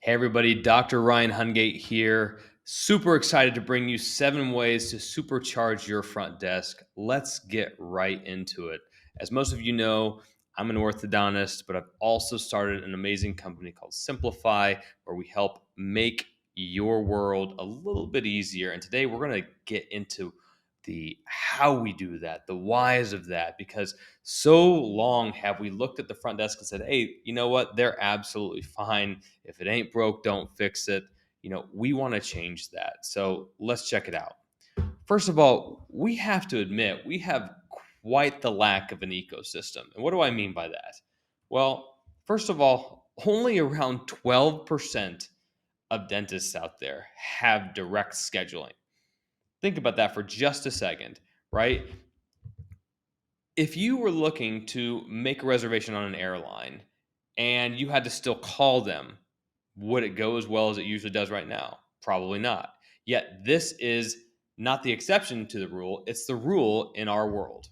Hey everybody, Dr. Ryan Hungate here. Super excited to bring you 7 ways to supercharge your front desk. Let's get right into it. As most of you know, I'm an orthodontist, but I've also started an amazing company called Simplify, where we help make your world a little bit easier. And today we're going to get into the how we do that, the whys of that, because so long have we looked at the front desk and said, hey, you know what? They're absolutely fine. If it ain't broke, don't fix it. We want to change that. So let's check it out. First of all, we have to admit we have quite the lack of an ecosystem. And what do I mean by that? Well, first of all, only around 12% of dentists out there have direct scheduling. Think about that for just a second, right? If you were looking to make a reservation on an airline and you had to still call them, would it go as well as it usually does right now? Probably not. Yet this is not the exception to the rule, it's the rule in our world.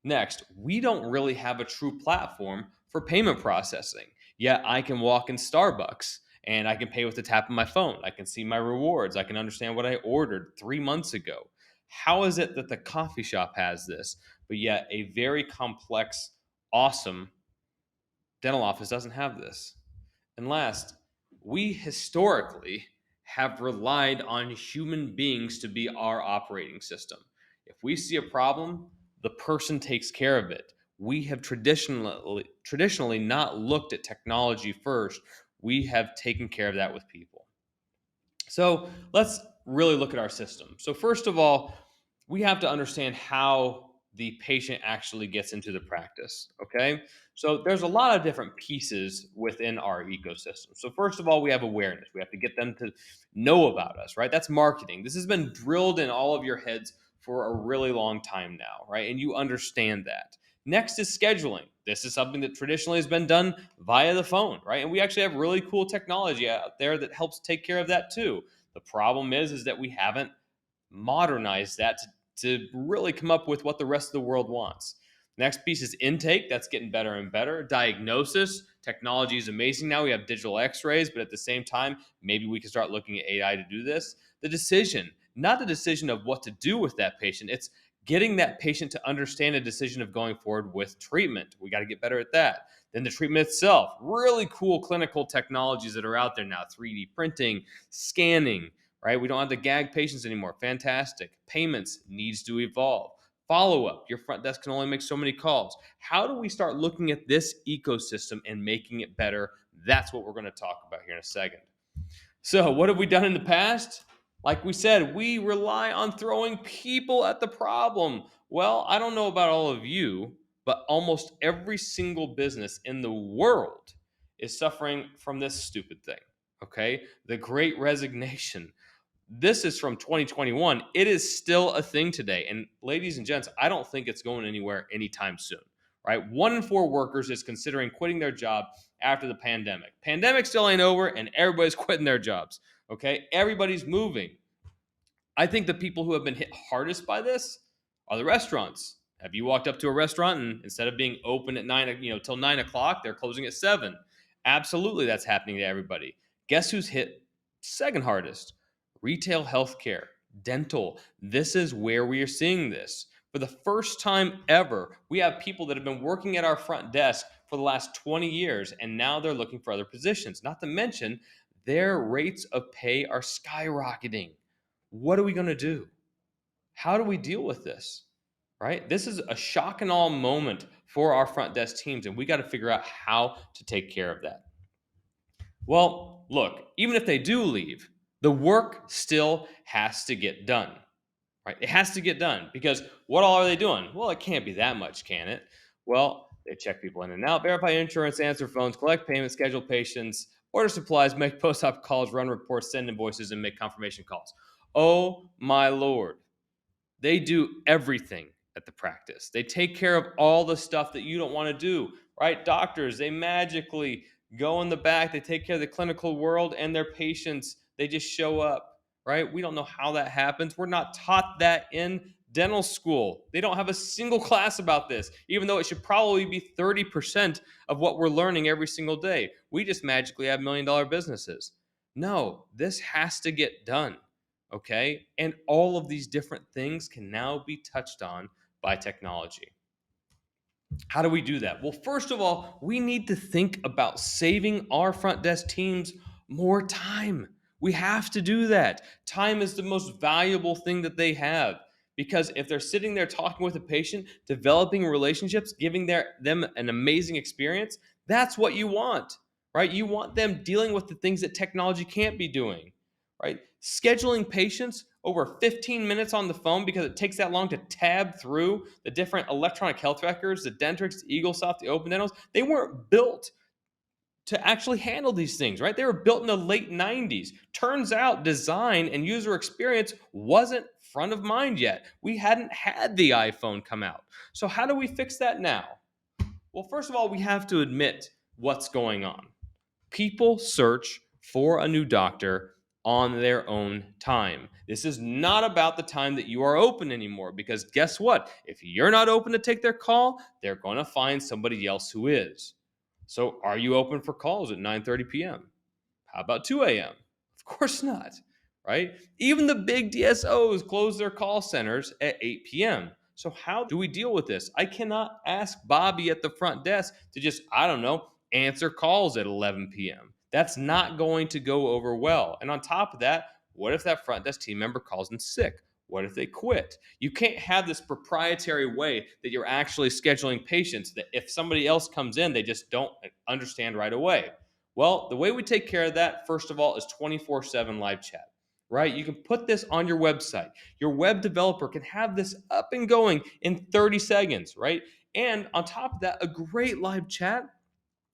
Next, we don't really have a true platform for payment processing. Yet I can walk in Starbucks and I can pay with the tap of my phone. I can see my rewards. I can understand what I ordered 3 months ago. How is it that the coffee shop has this, but yet a very complex, awesome dental office doesn't have this? And last, we historically have relied on human beings to be our operating system. If we see a problem, the person takes care of it. We have traditionally not looked at technology first. We have taken care of that with people. So let's really look at our system. So first of all, we have to understand how the patient actually gets into the practice. Okay. So there's a lot of different pieces within our ecosystem. So first of all, we have awareness. We have to get them to know about us, right? That's marketing. This has been drilled in all of your heads for a really long time now, right? And you understand that. Next is scheduling. This is something that traditionally has been done via the phone, right? And we actually have really cool technology out there that helps take care of that too. The problem is that we haven't modernized that to really come up with what the rest of the world wants. Next piece is intake. That's getting better and better. Diagnosis. Technology is amazing now. We have digital x-rays, but at the same time, maybe we can start looking at AI to do this. The decision, not the decision of what to do with that patient. It's getting that patient to understand a decision of going forward with treatment. We got to get better at that. Then the treatment itself, really cool clinical technologies that are out there now, 3D printing, scanning, right? We don't have to gag patients anymore. Fantastic. Payments needs to evolve. Follow up. Your front desk can only make so many calls. How do we start looking at this ecosystem and making it better? That's what we're going to talk about here in a second. So, what have we done in the past? Like we said, we rely on throwing people at the problem. Well, I don't know about all of you, but almost every single business in the world is suffering from this stupid thing. Okay? The Great Resignation. This is from 2021. It is still a thing today. And ladies and gents, I don't think it's going anywhere anytime soon, right? 1 in 4 workers is considering quitting their job after the pandemic. Pandemic still ain't over and everybody's quitting their jobs, okay? Everybody's moving. I think the people who have been hit hardest by this are the restaurants. Have you walked up to a restaurant and instead of being open at 9 o'clock, they're closing at 7? Absolutely, that's happening to everybody. Guess who's hit second hardest? Retail healthcare, dental. This is where we are seeing this. For the first time ever, we have people that have been working at our front desk for the last 20 years, and now they're looking for other positions. Not to mention, their rates of pay are skyrocketing. What are we going to do? How do we deal with this? Right? This is a shock and awe moment for our front desk teams, and we got to figure out how to take care of that. Well, look, even if they do leave, the work still has to get done, right? It has to get done because what all are they doing? Well, it can't be that much, can it? Well, they check people in and out, verify insurance, answer phones, collect payments, schedule patients, order supplies, make post-op calls, run reports, send invoices, and make confirmation calls. Oh my Lord. They do everything at the practice. They take care of all the stuff that you don't want to do, right? Doctors, they magically go in the back, they take care of the clinical world and their patients. They just show up, right? We don't know how that happens. We're not taught that in dental school. They don't have a single class about this, even though it should probably be 30% of what we're learning every single day. We just magically have $1 million businesses. No, this has to get done. Okay. And all of these different things can now be touched on by technology. How do we do that? Well, first of all, we need to think about saving our front desk teams more time. We have to do that. Time is the most valuable thing that they have, because if they're sitting there talking with a patient, developing relationships, giving them an amazing experience, that's what you want, right? You want them dealing with the things that technology can't be doing, right? Scheduling patients over 15 minutes on the phone because it takes that long to tab through the different electronic health records, the Dentrix, the EagleSoft, the Open Dentals. They weren't built to actually handle these things, right? They were built in the late 90s. Turns out design and user experience wasn't front of mind yet. We hadn't had the iPhone come out. So how do we fix that now? Well, first of all, we have to admit what's going on. People search for a new doctor on their own time. This is not about the time that you are open anymore, because guess what? If you're not open to take their call, they're going to find somebody else who is. So are you open for calls at 9:30 p.m.? How about 2 a.m.? Of course not, right? Even the big DSOs close their call centers at 8 p.m. So how do we deal with this? I cannot ask Bobby at the front desk to just, I don't know, answer calls at 11 p.m. That's not going to go over well. And on top of that, what if that front desk team member calls in sick? What if they quit? You can't have this proprietary way that you're actually scheduling patients that if somebody else comes in, they just don't understand right away. Well, the way we take care of that, first of all, is 24/7 live chat, right? You can put this on your website. Your web developer can have this up and going in 30 seconds, right? And on top of that, a great live chat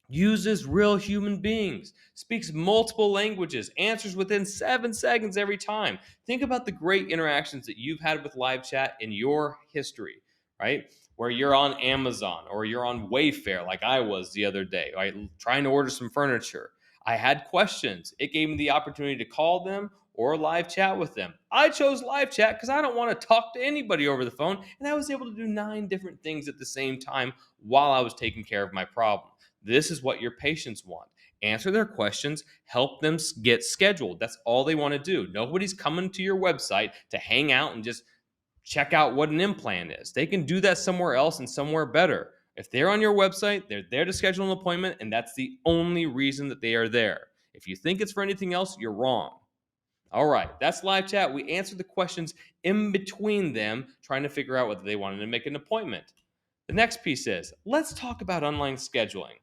uses real human beings, speaks multiple languages, answers within 7 seconds every time. Think about the great interactions that you've had with live chat in your history, right? Where you're on Amazon or you're on Wayfair, like I was the other day, right? Trying to order some furniture. I had questions. It gave me the opportunity to call them or live chat with them. I chose live chat because I don't want to talk to anybody over the phone. And I was able to do 9 different things at the same time while I was taking care of my problem. This is what your patients want. Answer their questions, help them get scheduled. That's all they want to do. Nobody's coming to your website to hang out and just check out what an implant is. They can do that somewhere else and somewhere better. If they're on your website, they're there to schedule an appointment, and that's the only reason that they are there. If you think it's for anything else, you're wrong. All right, that's live chat. We answered the questions in between them, trying to figure out whether they wanted to make an appointment. The next piece is, let's talk about online scheduling.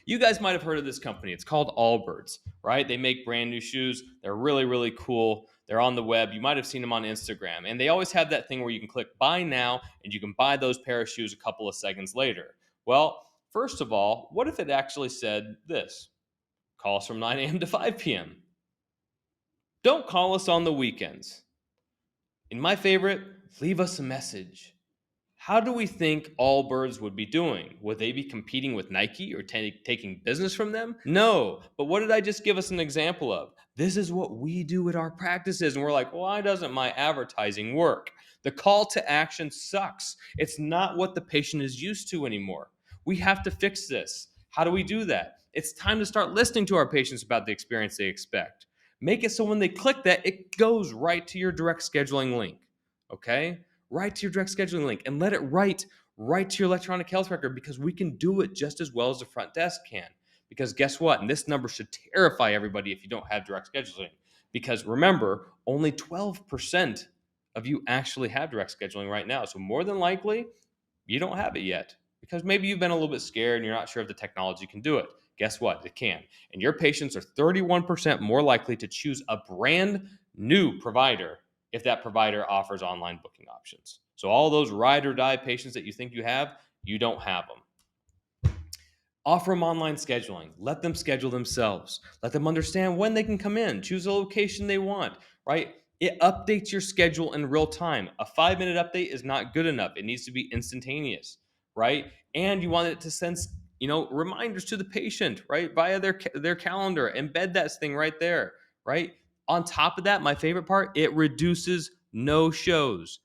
You guys might have heard of this company. It's called Allbirds, right? They make brand new shoes. They're really, really cool. They're on the web. You might have seen them on Instagram. And they always have that thing where you can click buy now and you can buy those pair of shoes a couple of seconds later. Well, first of all, what if it actually said this? Call us from 9 a.m. to 5 p.m. Don't call us on the weekends. In my favorite, leave us a message. How do we think Allbirds would be doing? Would they be competing with Nike or taking business from them? No. But what did I just give us an example of? This is what we do at our practices. And we're like, why doesn't my advertising work? The call to action sucks. It's not what the patient is used to anymore. We have to fix this. How do we do that? It's time to start listening to our patients about the experience they expect. Make it so when they click that, it goes right to your direct scheduling link. Okay? Right to your direct scheduling link and let it write right to your electronic health record, because we can do it just as well as the front desk can. Because guess what? And this number should terrify everybody if you don't have direct scheduling. Because remember, only 12% of you actually have direct scheduling right now. So more than likely, you don't have it yet, because maybe you've been a little bit scared and you're not sure if the technology can do it. Guess what? It can. And your patients are 31% more likely to choose a brand new provider if that provider offers online booking options. So all those ride or die patients that you think you have, you don't have them. Offer them online scheduling. Let them schedule themselves. Let them understand when they can come in. Choose a location they want, right? It updates your schedule in real time. A 5-minute update is not good enough. It needs to be instantaneous, right? And you want it to send, reminders to the patient, right? Via their calendar. Embed that thing right there, right? On top of that, my favorite part, it reduces no shows.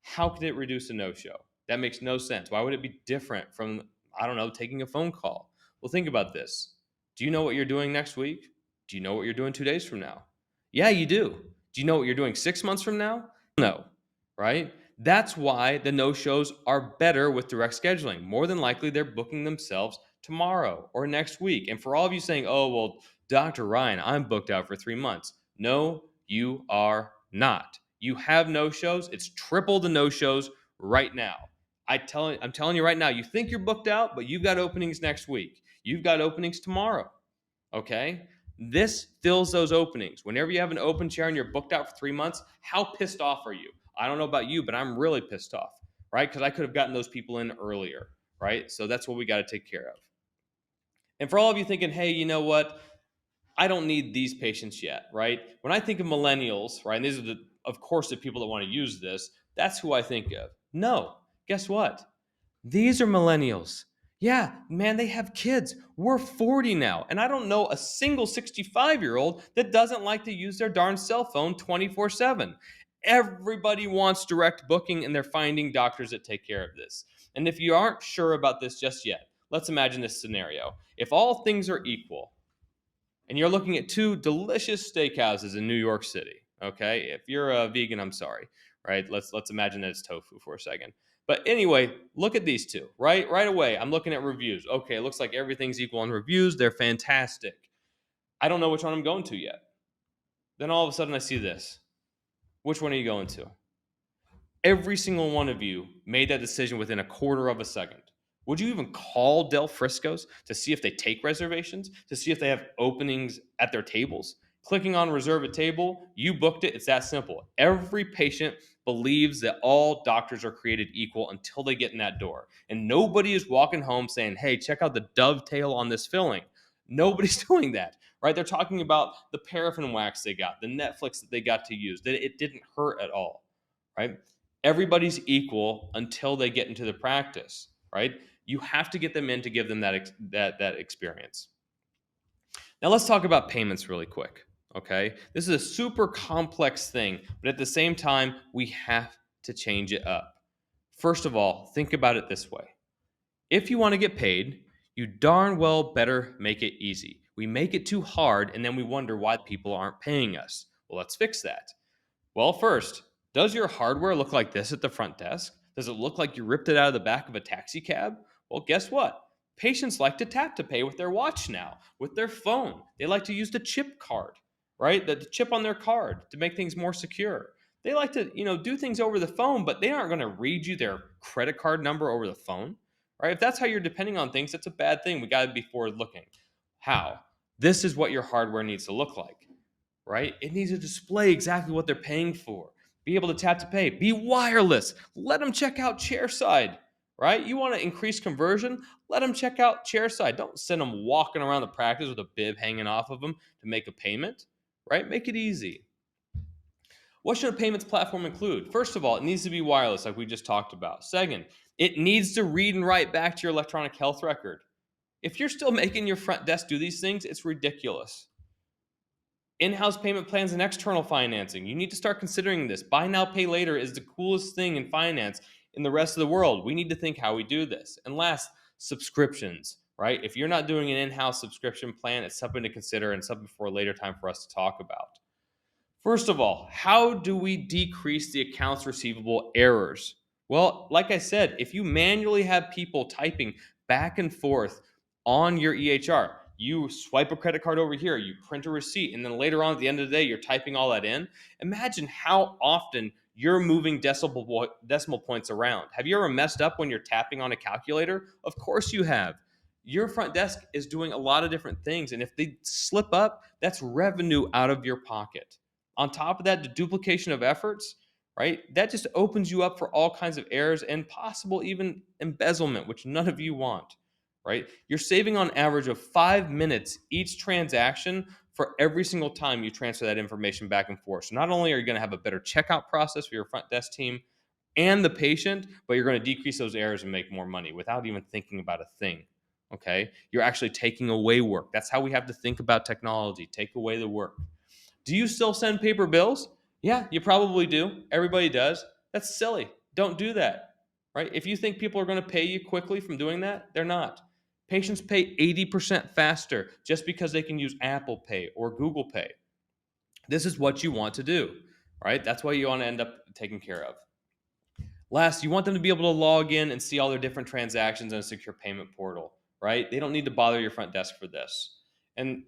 How could it reduce a no-show? That makes no sense. Why would it be different from, I don't know, taking a phone call? Well, think about this. Do you know what you're doing next week? Do you know what you're doing 2 days from now? Yeah, you do. Do you know what you're doing 6 months from now? No, right? That's why the no-shows are better with direct scheduling. More than likely, they're booking themselves tomorrow or next week. And for all of you saying, oh, well, Dr. Ryan, I'm booked out for 3 months. No, you are not. You have no-shows. It's triple the no-shows right now. I'm telling you right now, you think you're booked out, but you've got openings next week. You've got openings tomorrow. Okay? This fills those openings. Whenever you have an open chair and you're booked out for 3 months, how pissed off are you? I don't know about you, but I'm really pissed off, right? Because I could have gotten those people in earlier, right? So that's what we got to take care of. And for all of you thinking, hey, you know what? I don't need these patients yet, right? When I think of millennials, right, and these are of course, the people that want to use this, that's who I think of. No, guess what? These are millennials. Yeah, man, they have kids. We're 40 now, and I don't know a single 65-year-old that doesn't like to use their darn cell phone 24/7. Everybody wants direct booking, and they're finding doctors that take care of this. And if you aren't sure about this just yet, let's imagine this scenario. If all things are equal, and you're looking at two delicious steakhouses in New York City. Okay, if you're a vegan, I'm sorry. Right? Let's imagine that it's tofu for a second. But anyway, look at these two. Right away, I'm looking at reviews. Okay, it looks like everything's equal on reviews. They're fantastic. I don't know which one I'm going to yet. Then all of a sudden, I see this. Which one are you going to? Every single one of you made that decision within a quarter of a second. Would you even call Del Frisco's to see if they take reservations, to see if they have openings at their tables? Clicking on reserve a table, you booked it. It's that simple. Every patient believes that all doctors are created equal until they get in that door. And nobody is walking home saying, hey, check out the dovetail on this filling. Nobody's doing that, right? They're talking about the paraffin wax they got, the Netflix that they got to use, that it didn't hurt at all, right? Everybody's equal until they get into the practice, right? You have to get them in to give them that experience. Now let's talk about payments really quick. Okay, this is a super complex thing, but at the same time, we have to change it up. First of all, think about it this way: if you want to get paid, you darn well better make it easy. We make it too hard, and then we wonder why people aren't paying us. Well, let's fix that. Well, first, does your hardware look like this at the front desk? Does it look like you ripped it out of the back of a taxi cab? Well, guess what? Patients like to tap to pay with their watch now, with their phone. They like to use the chip card, right? The chip on their card to make things more secure. They like to, do things over the phone, but they aren't going to read you their credit card number over the phone, right? If that's how you're depending on things, that's a bad thing. We got to be forward looking. How? This is what your hardware needs to look like, right? It needs to display exactly what they're paying for. Be able to tap to pay. Be wireless. Let them check out chairside, right? You want to increase conversion? Let them check out chairside. Don't send them walking around the practice with a bib hanging off of them to make a payment, right? Make it easy. What should a payments platform include? First of all, it needs to be wireless, like we just talked about. Second, it needs to read and write back to your electronic health record. If you're still making your front desk do these things, it's ridiculous. In-house payment plans and external financing. You need to start considering this. Buy now, pay later is the coolest thing in finance in the rest of the world. We need to think how we do this. And last, subscriptions, right? If you're not doing an in-house subscription plan, it's something to consider and something for a later time for us to talk about. First of all, how do we decrease the accounts receivable errors? Well, like I said, if you manually have people typing back and forth on your EHR, you swipe a credit card over here, you print a receipt, and then later on at the end of the day, you're typing all that in. Imagine how often you're moving decimal points around. Have you ever messed up when you're tapping on a calculator? Of course you have. Your front desk is doing a lot of different things, and if they slip up, that's revenue out of your pocket. On top of that, the duplication of efforts, right? That just opens you up for all kinds of errors and possible even embezzlement, which none of you want, right? You're saving on average of 5 minutes each transaction for every single time you transfer that information back and forth. So not only are you going to have a better checkout process for your front desk team and the patient, but you're going to decrease those errors and make more money without even thinking about a thing. Okay? You're actually taking away work. That's how we have to think about technology. Take away the work. Do you still send paper bills? Yeah, you probably do. Everybody does. That's silly. Don't do that, right? If you think people are going to pay you quickly from doing that, they're not. Patients pay 80% faster just because they can use Apple Pay or Google Pay. This is what you want to do, right? That's what you want to end up taking care of. Last, you want them to be able to log in and see all their different transactions in a secure payment portal, right? They don't need to bother your front desk for this. And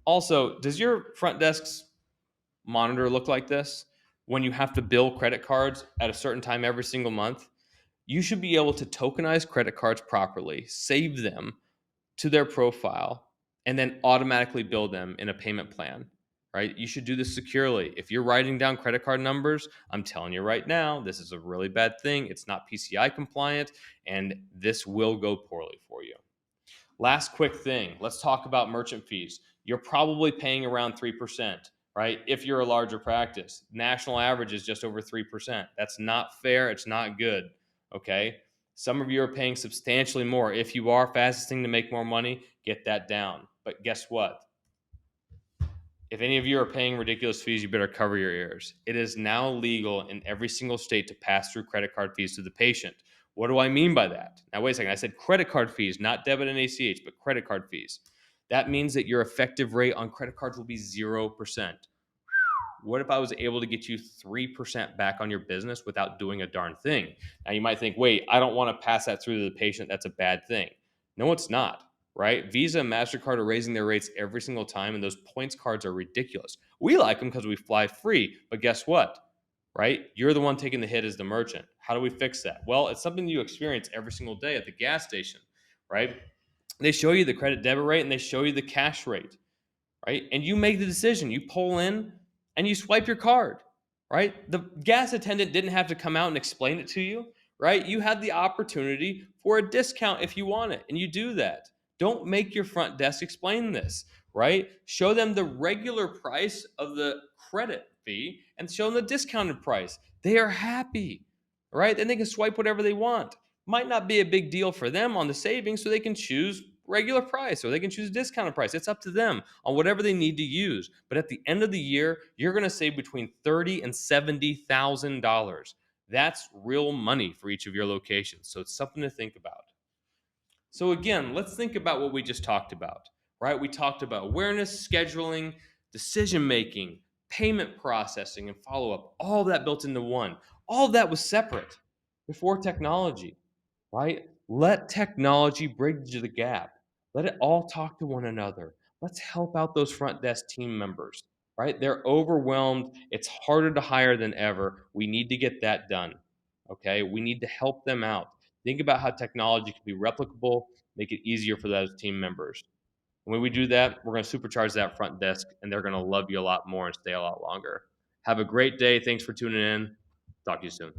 also, does your front desk's monitor look like this? When you have to bill credit cards at a certain time every single month, you should be able to tokenize credit cards properly, save them to their profile, and then automatically bill them in a payment plan, right? You should do this securely. If you're writing down credit card numbers, I'm telling you right now, this is a really bad thing. It's not PCI compliant, and this will go poorly for you. Last quick thing, let's talk about merchant fees. You're probably paying around 3%, right? If you're a larger practice. National average is just over 3%. That's not fair. It's not good. Okay. Some of you are paying substantially more. If you are fasting to make more money, get that down. But guess what? If any of you are paying ridiculous fees, you better cover your ears. It is now legal in every single state to pass through credit card fees to the patient. What do I mean by that? Now, wait a second. I said credit card fees, not debit and ACH, but credit card fees. That means that your effective rate on credit cards will be 0%. What if I was able to get you 3% back on your business without doing a darn thing? Now, you might think, wait, I don't want to pass that through to the patient. That's a bad thing. No, it's not, right? Visa and MasterCard are raising their rates every single time, and those points cards are ridiculous. We like them because we fly free, but guess what? Right? You're the one taking the hit as the merchant. How do we fix that? Well, it's something you experience every single day at the gas station, right? They show you the credit debit rate and they show you the cash rate, right? And you make the decision. You pull in and you swipe your card, right? The gas attendant didn't have to come out and explain it to you, right? You had the opportunity for a discount if you want it, and you do that. Don't make your front desk explain this, right? Show them the regular price of the credit fee and show them the discounted price. They are happy, right? Then they can swipe whatever they want. Might not be a big deal for them on the savings, so they can choose regular price or they can choose discounted price. It's up to them on whatever they need to use. But at the end of the year, you're going to save between $30,000 and $70,000. That's real money for each of your locations. So it's something to think about. So again, let's think about what we just talked about, right? We talked about awareness, scheduling, decision making, payment processing, and follow up. All that built into one. All of that was separate before technology, right? Let technology bridge the gap. Let it all talk to one another. Let's help out those front desk team members, right? They're overwhelmed. It's harder to hire than ever. We need to get that done. Okay. We need to help them out. Think about how technology can be replicable, make it easier for those team members. When we do that, we're going to supercharge that front desk and they're going to love you a lot more and stay a lot longer. Have a great day. Thanks for tuning in. Talk to you soon.